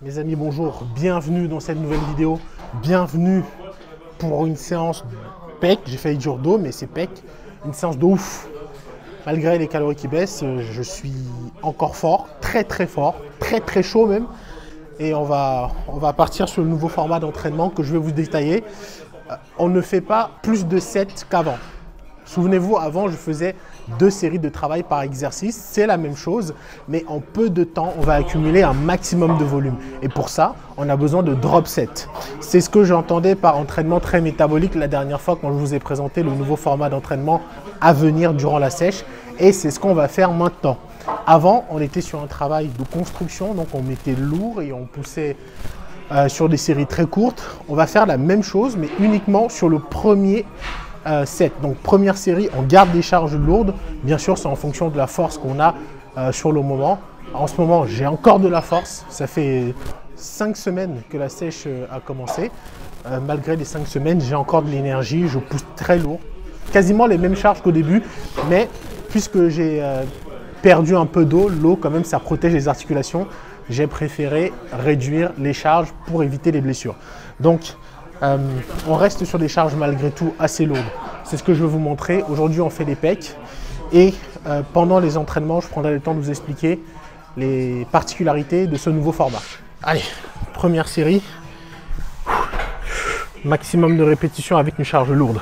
Mes amis, bonjour, bienvenue dans cette nouvelle vidéo, bienvenue pour une séance PEC, j'ai failli dire dos, mais c'est PEC, une séance de ouf. Malgré les calories qui baissent, je suis encore fort, très chaud même. Et on va partir sur le nouveau format d'entraînement que je vais vous détailler. On ne fait pas plus de 7 qu'avant. Souvenez-vous, avant, je faisais 2 séries de travail par exercice. C'est la même chose, mais en peu de temps, on va accumuler un maximum de volume. Et pour ça, on a besoin de drop set. C'est ce que j'entendais par entraînement très métabolique la dernière fois quand je vous ai présenté le nouveau format d'entraînement à venir durant la sèche. Et c'est ce qu'on va faire maintenant. Avant, on était sur un travail de construction, donc on mettait lourd et on poussait sur des séries très courtes. On va faire la même chose, mais uniquement sur le premier set. Donc première série, on garde des charges lourdes. Bien sûr, c'est en fonction de la force qu'on a sur le moment. En ce moment, j'ai encore de la force. Ça fait 5 semaines que la sèche a commencé. Malgré les 5 semaines, j'ai encore de l'énergie. Je pousse très lourd. Quasiment les mêmes charges qu'au début, mais puisque j'ai perdu un peu d'eau, l'eau quand même, ça protège les articulations. J'ai préféré réduire les charges pour éviter les blessures. Donc, on reste sur des charges malgré tout assez lourdes. C'est ce que je vais vous montrer. Aujourd'hui, on fait des pecs et pendant les entraînements, je prendrai le temps de vous expliquer les particularités de ce nouveau format. Allez, première série. Maximum de répétitions avec une charge lourde.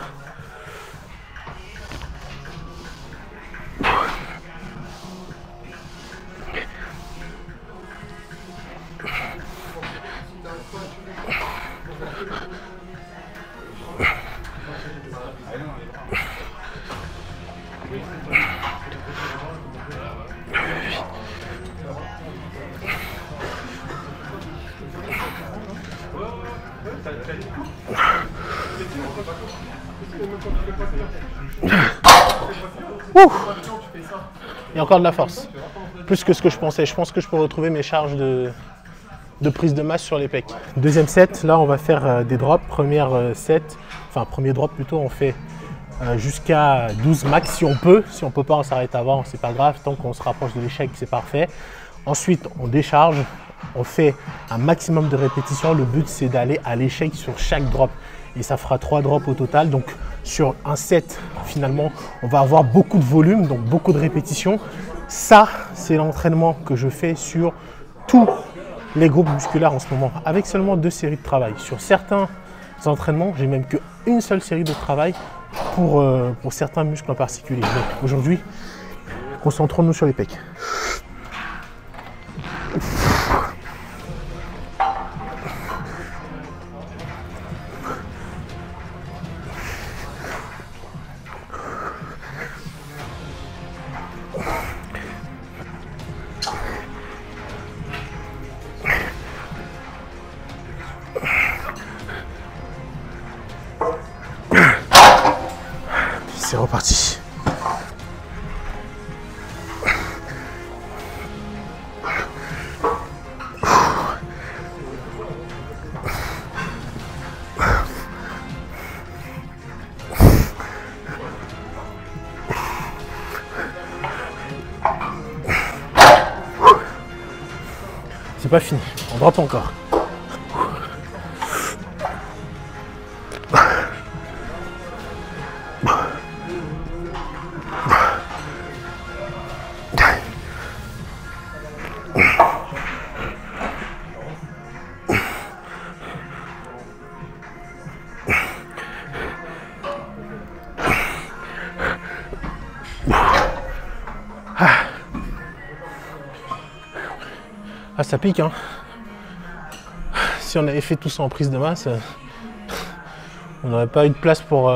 Il y a encore de la force, plus que ce que je pensais. Je pense que je peux retrouver mes charges de prise de masse sur les pecs. Deuxième set, là on va faire des drops. Premier drop plutôt, on fait jusqu'à 12 max si on peut. Si on peut pas, on s'arrête avant, c'est pas grave. Tant qu'on se rapproche de l'échec, c'est parfait. Ensuite, on décharge. On fait un maximum de répétitions. Le but, c'est d'aller à l'échec sur chaque drop. Et ça fera 3 drops au total. Donc, sur un set, finalement, on va avoir beaucoup de volume, donc beaucoup de répétitions. Ça, c'est l'entraînement que je fais sur tous les groupes musculaires en ce moment, avec seulement 2 séries de travail. Sur certains entraînements, j'ai même qu'une seule série de travail pour certains muscles en particulier. Donc, aujourd'hui, concentrons-nous sur les pecs. C'est reparti. C'est pas fini, on drop encore. Ah, ça pique, hein. Si on avait fait tout ça en prise de masse, on n'aurait pas eu de place pour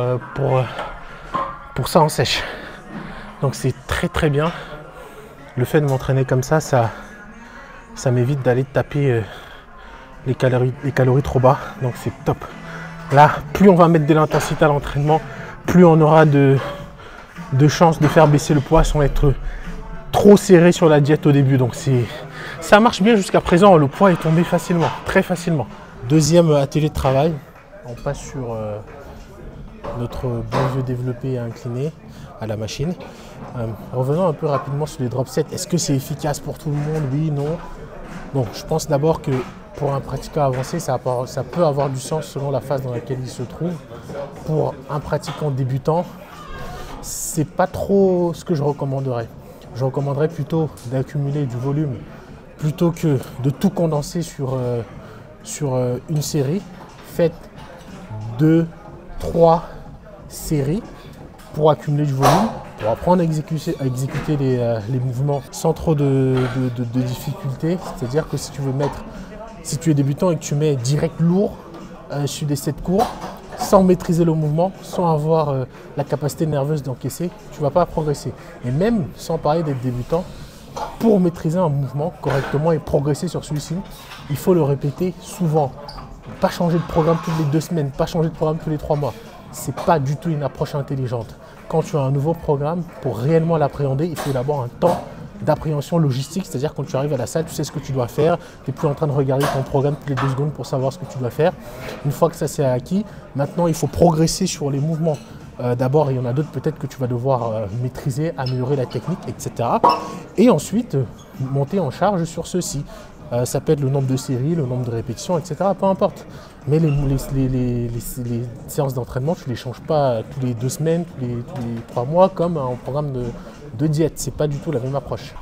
ça en sèche. Donc c'est très bien. Le fait de m'entraîner comme ça, ça m'évite d'aller taper les calories trop bas. Donc c'est top. Là, plus on va mettre de l'intensité à l'entraînement, plus on aura de chances de faire baisser le poids sans être trop serré sur la diète au début. Donc ça marche bien jusqu'à présent. Le poids est tombé facilement, très facilement. Deuxième atelier de travail. On passe sur notre bon vieux développé et incliné à la machine. Revenons un peu rapidement sur les drop sets. Est-ce que c'est efficace pour tout le monde? Oui, non. Bon, je pense d'abord que pour un pratiquant avancé, ça peut avoir du sens selon la phase dans laquelle il se trouve. Pour un pratiquant débutant, c'est pas trop ce que je recommanderais. Je recommanderais plutôt d'accumuler du volume plutôt que de tout condenser sur une série. Faites 2, 3 séries pour accumuler du volume, pour apprendre à exécuter les mouvements sans trop de difficultés. C'est-à-dire que si tu es débutant et que tu mets direct lourd sur des sets courts, sans maîtriser le mouvement, sans avoir la capacité nerveuse d'encaisser, tu ne vas pas progresser. Et même sans parler d'être débutant, pour maîtriser un mouvement correctement et progresser sur celui-ci, il faut le répéter souvent. Pas changer de programme toutes les 2 semaines, pas changer de programme tous les 3 mois. Ce n'est pas du tout une approche intelligente. Quand tu as un nouveau programme, pour réellement l'appréhender, il faut d'abord un temps d'appréhension logistique, c'est-à-dire quand tu arrives à la salle, tu sais ce que tu dois faire, tu n'es plus en train de regarder ton programme toutes les 2 secondes pour savoir ce que tu dois faire. Une fois que ça c'est acquis, maintenant il faut progresser sur les mouvements. D'abord, il y en a d'autres peut-être que tu vas devoir maîtriser, améliorer la technique, etc. Et ensuite, monter en charge sur ceci. Ça peut être le nombre de séries, le nombre de répétitions, etc. Peu importe. Mais les séances d'entraînement, tu ne les changes pas tous les 2 semaines, tous les 3 mois, comme un programme de diète. Ce n'est pas du tout la même approche.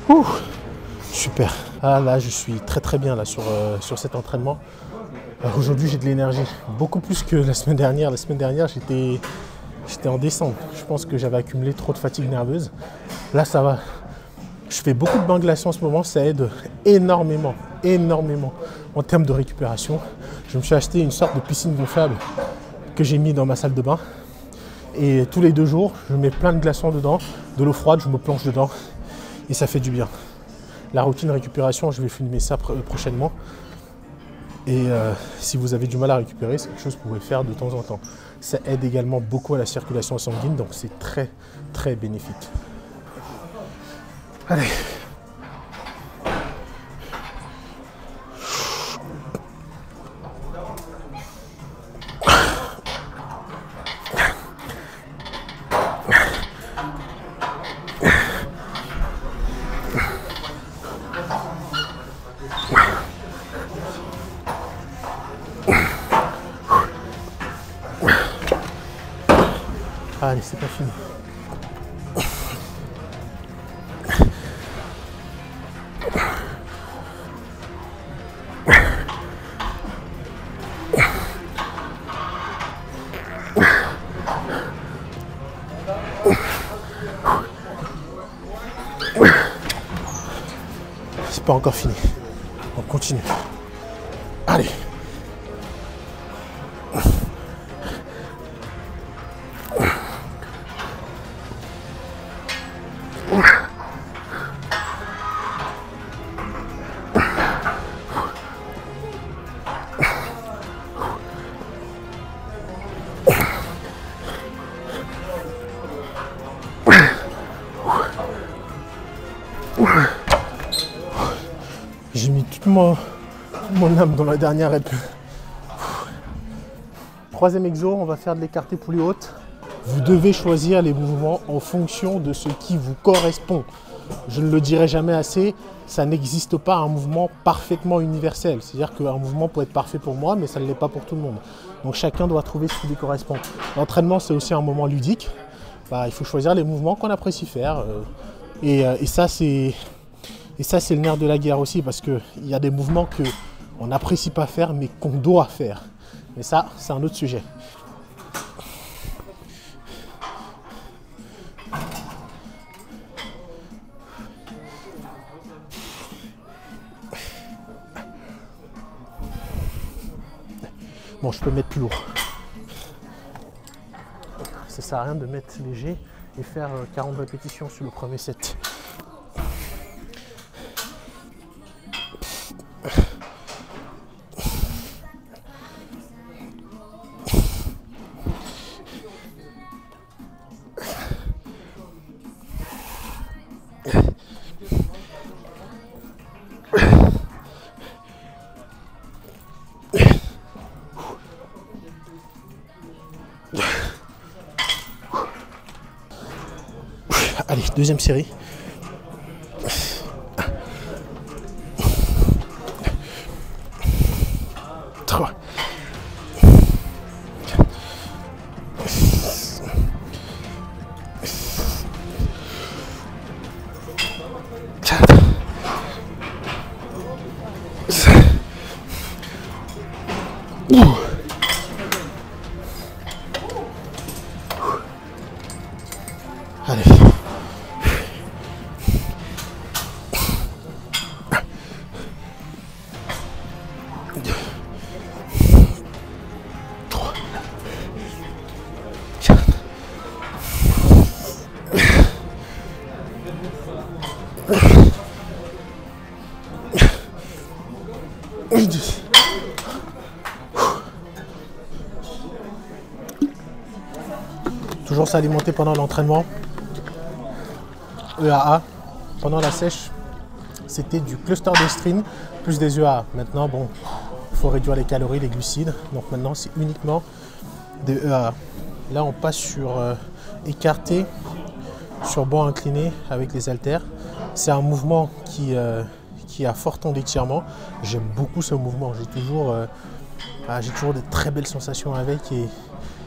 Ouh, super. Ah là, je suis très bien là sur cet entraînement. Aujourd'hui, j'ai de l'énergie, beaucoup plus que la semaine dernière. La semaine dernière, j'étais en descente. Je pense que j'avais accumulé trop de fatigue nerveuse. Là, ça va. Je fais beaucoup de bains glacés en ce moment, ça aide énormément en termes de récupération. Je me suis acheté une sorte de piscine gonflable que j'ai mis dans ma salle de bain. Et tous les 2 jours, je mets plein de glaçons dedans, de l'eau froide, je me plonge dedans et ça fait du bien. La routine récupération, je vais filmer ça prochainement. Et si vous avez du mal à récupérer, c'est quelque chose que vous pouvez faire de temps en temps. Ça aide également beaucoup à la circulation sanguine, donc c'est très bénéfique. Allez. Allez, c'est pas fini. C'est pas encore fini. On continue. Allez. J'ai mis toute mon âme dans la dernière rep. 3e exo, on va faire de l'écarté poulie haute. Vous devez choisir les mouvements en fonction de ce qui vous correspond. Je ne le dirai jamais assez, ça n'existe pas un mouvement parfaitement universel. C'est-à-dire qu'un mouvement peut être parfait pour moi, mais ça ne l'est pas pour tout le monde. Donc chacun doit trouver ce qui lui correspond. L'entraînement, c'est aussi un moment ludique. Il faut choisir les mouvements qu'on apprécie faire. Et ça, c'est le nerf de la guerre aussi, parce qu'il y a des mouvements qu'on n'apprécie pas faire, mais qu'on doit faire. Mais ça, c'est un autre sujet. Bon, je peux mettre plus lourd. ça sert à rien de mettre léger et faire 40 répétitions sur le premier set. Allez, deuxième série. Trois. Allez. Toujours s'alimenter pendant l'entraînement. EAA. Pendant la sèche, c'était du cluster dextrine plus des EAA. Maintenant, bon, il faut réduire les calories, les glucides. Donc maintenant, c'est uniquement des EAA. Là, on passe sur écarté, sur banc incliné avec les haltères. C'est un mouvement qui a fort temps d'étirement. J'aime beaucoup ce mouvement. J'ai toujours de très belles sensations avec et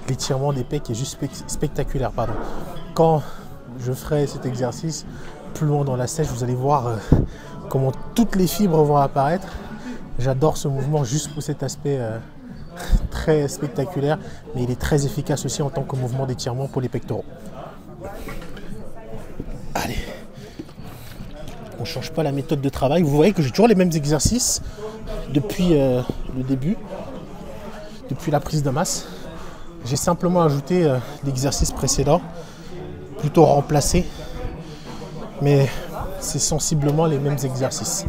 l'étirement des pecs est juste spectaculaire. Pardon. Quand je ferai cet exercice plus loin dans la sèche, vous allez voir comment toutes les fibres vont apparaître. J'adore ce mouvement juste pour cet aspect très spectaculaire, mais il est très efficace aussi en tant que mouvement d'étirement pour les pectoraux. Allez, on ne change pas la méthode de travail. Vous voyez que j'ai toujours les mêmes exercices depuis le début, depuis la prise de masse. J'ai simplement ajouté l'exercice précédent, plutôt remplacé, mais c'est sensiblement les mêmes exercices.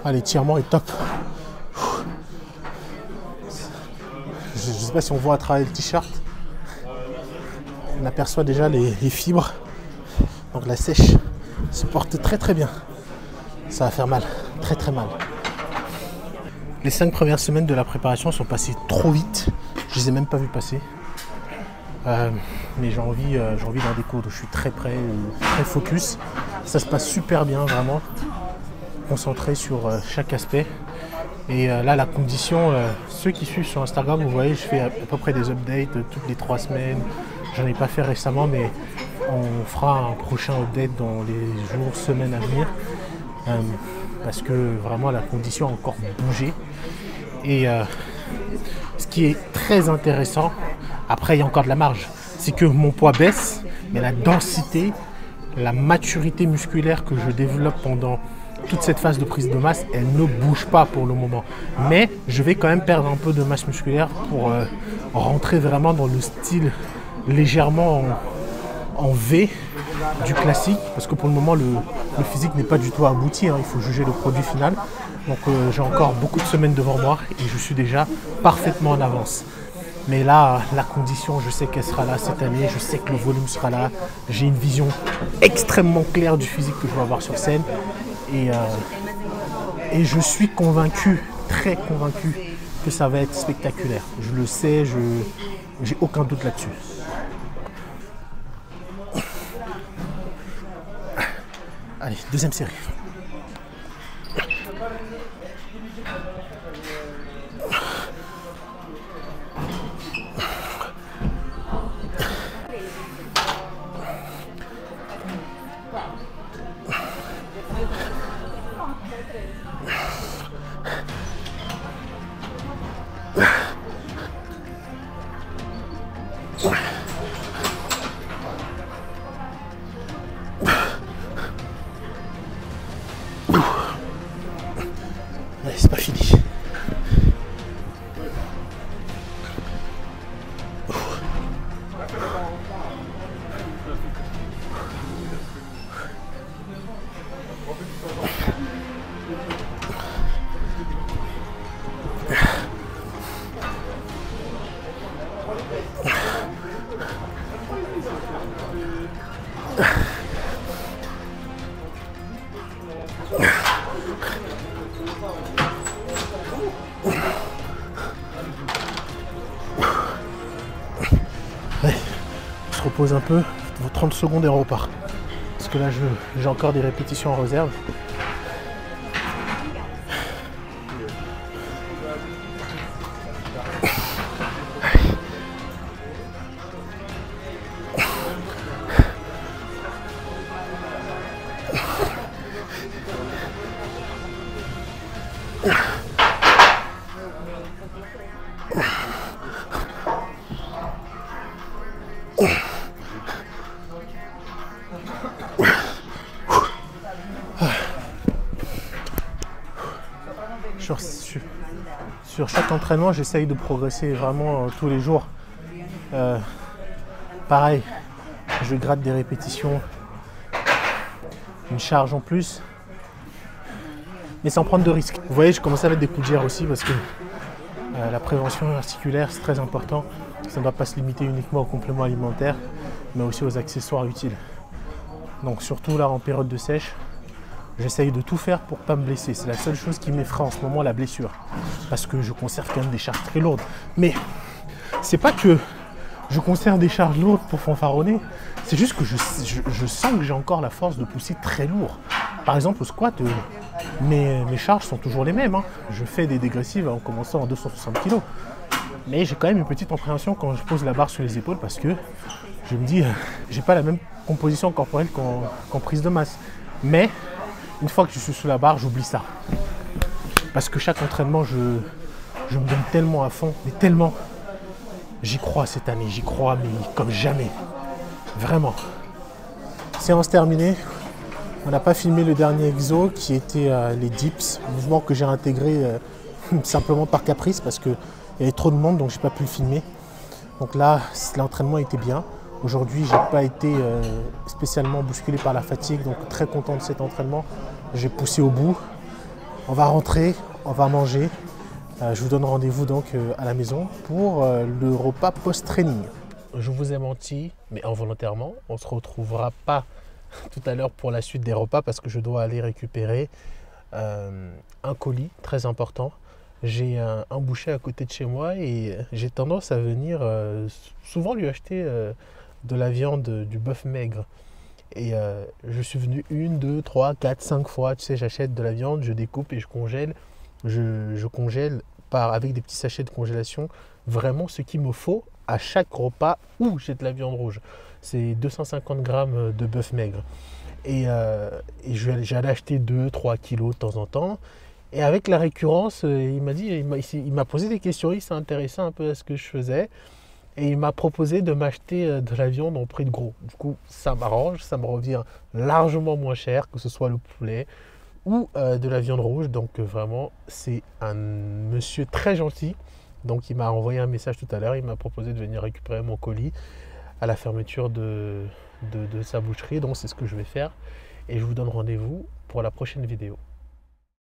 Ah, l'étirement est top. Je ne sais pas si on voit à travers le t-shirt. On aperçoit déjà les fibres. Donc la sèche se porte très très bien. Ça va faire mal, très très mal. Les 5 premières semaines de la préparation sont passées trop vite. Je les ai même pas vues passer. Mais j'ai envie d'en découdre. Je suis très prêt, très focus. Ça se passe super bien, vraiment. Concentré sur chaque aspect. Et là, la condition, ceux qui suivent sur Instagram, vous voyez, je fais à peu près des updates toutes les 3 semaines. J'en ai pas fait récemment, mais on fera un prochain update dans les jours, semaines à venir. Parce que vraiment, la condition a encore bougé. Et ce qui est très intéressant, après, il y a encore de la marge, c'est que mon poids baisse, mais la densité, la maturité musculaire que je développe pendant toute cette phase de prise de masse, elle ne bouge pas pour le moment. Mais je vais quand même perdre un peu de masse musculaire pour rentrer vraiment dans le style légèrement en V du classique. Parce que pour le moment, le physique n'est pas du tout abouti. Hein, il faut juger le produit final. Donc j'ai encore beaucoup de semaines devant moi et je suis déjà parfaitement en avance. Mais là, la condition, je sais qu'elle sera là cette année. Je sais que le volume sera là. J'ai une vision extrêmement claire du physique que je vais avoir sur scène. Et je suis convaincu, très convaincu, que ça va être spectaculaire. Je le sais, j'ai aucun doute là-dessus. Allez, deuxième série. Allez, c'est pas fini. Allez, on se repose un peu, 30 secondes et on repart. Parce que là, j'ai encore des répétitions en réserve. Sur chaque entraînement, j'essaye de progresser vraiment tous les jours. Pareil, je gratte des répétitions, une charge en plus, mais sans prendre de risques. Vous voyez, je commence à mettre des coups de gère aussi parce que la prévention articulaire, c'est très important. Ça ne doit pas se limiter uniquement aux compléments alimentaires, mais aussi aux accessoires utiles. Donc surtout là, en période de sèche, j'essaye de tout faire pour ne pas me blesser. C'est la seule chose qui m'effraie en ce moment, la blessure. Parce que je conserve quand même des charges très lourdes. Mais c'est pas que je conserve des charges lourdes pour fanfaronner. C'est juste que je sens que j'ai encore la force de pousser très lourd. Par exemple, au squat, mes charges sont toujours les mêmes. Je fais des dégressives en commençant en 260 kg. Mais j'ai quand même une petite appréhension quand je pose la barre sur les épaules parce que je me dis, j'ai pas la même composition corporelle qu'en prise de masse. Mais une fois que je suis sous la barre, j'oublie ça. Parce que chaque entraînement, je me donne tellement à fond, mais tellement. J'y crois cette année, j'y crois, mais comme jamais. Vraiment. Séance terminée. On n'a pas filmé le dernier exo qui était les dips, mouvement que j'ai intégré simplement par caprice parce qu'il y avait trop de monde, donc j'ai pas pu le filmer. Donc là, l'entraînement était bien. Aujourd'hui, j'ai pas été spécialement bousculé par la fatigue, donc très content de cet entraînement. J'ai poussé au bout. On va rentrer, on va manger. Je vous donne rendez-vous donc à la maison pour le repas post-training. Je vous ai menti, mais involontairement. On ne se retrouvera pas tout à l'heure pour la suite des repas parce que je dois aller récupérer un colis très important. J'ai un boucher à côté de chez moi et j'ai tendance à venir souvent lui acheter de la viande, du bœuf maigre. Et je suis venu 1, 2, 3, 4, 5 fois. Tu sais, j'achète de la viande, je découpe et je congèle. Je congèle avec des petits sachets de congélation vraiment ce qu'il me faut à chaque repas où j'ai de la viande rouge. C'est 250 grammes de bœuf maigre. Et j'allais acheter 2, 3 kilos de temps en temps. Et avec la récurrence, il m'a posé des questions, il s'est intéressé un peu à ce que je faisais. Et il m'a proposé de m'acheter de la viande en prix de gros. Du coup, ça m'arrange, ça me revient largement moins cher, que ce soit le poulet ou de la viande rouge. Donc vraiment, c'est un monsieur très gentil. Donc il m'a envoyé un message tout à l'heure, il m'a proposé de venir récupérer mon colis à la fermeture de sa boucherie. Donc c'est ce que je vais faire. Et je vous donne rendez-vous pour la prochaine vidéo.